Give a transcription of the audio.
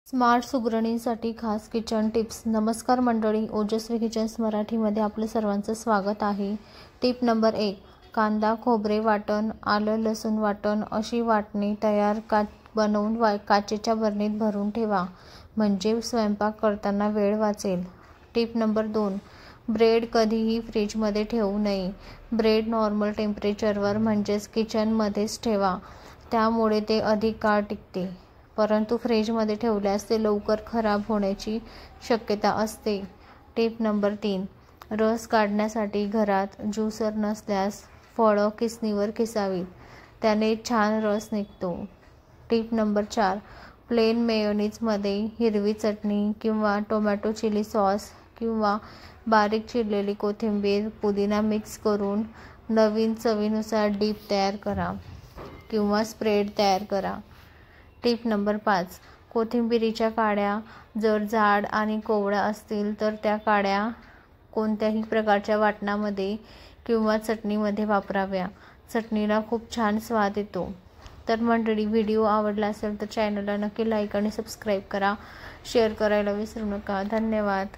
Smart सुगरणींसाठी खास kitchen tips. नमस्कार मंडळी, ओजस्वी किचन्स मराठीमध्ये आपलं सर्वांचं स्वागत आहे। टिप नंबर 1, कांदा खोबरे वाटण, आलं लसूण वाटण अशी वाटणे तयार बनवून काचेच्या बरणीत भरून ठेवा, म्हणजे स्वयंपाक करताना वेळ वाचेल। टिप नंबर 2, ब्रेड कधीही फ्रीजमध्ये ठेवू नये। ब्रेड नॉर्मल टेम्परेचरवर म्हणजेच किचनमध्येच ठेवा, त्यामुळे ते अधिक काळ टिकते। परंतु फ्रीजमध्ये ठेवल्यास ते लवकर खराब होण्याची शक्यता असते। टिप नंबर 3, रस काढण्यासाठी घरात ज्युसर नसल्यास फळं किसणीवर किसावीत, त्याने छान रस निघतो। टिप नंबर 4, प्लेन मेयोनीजमध्ये हिरवी चटणी किंवा टोमॅटो चिली सॉस किंवा बारीक चिरलेली कोथिंबीर, पुदिना मिक्स करून नवीन चवीनुसार डिप तयार करा किंवा स्प्रेड तयार करा। टिप नंबर 5, कोथिंबीरीच्या काड्या जर जाड आणि कोवळ्या असतील तर त्या काड्या कोणत्याही प्रकारच्या वाटणामध्ये किंवा चटणीमध्ये वापराव्या, चटणीला खूप छान स्वाद येतो। तर मंडळी, व्हिडिओ आवडला असेल तर चॅनलला नक्की लाईक आणि सबस्क्राईब करा, शेअर करायला विसरू नका। धन्यवाद।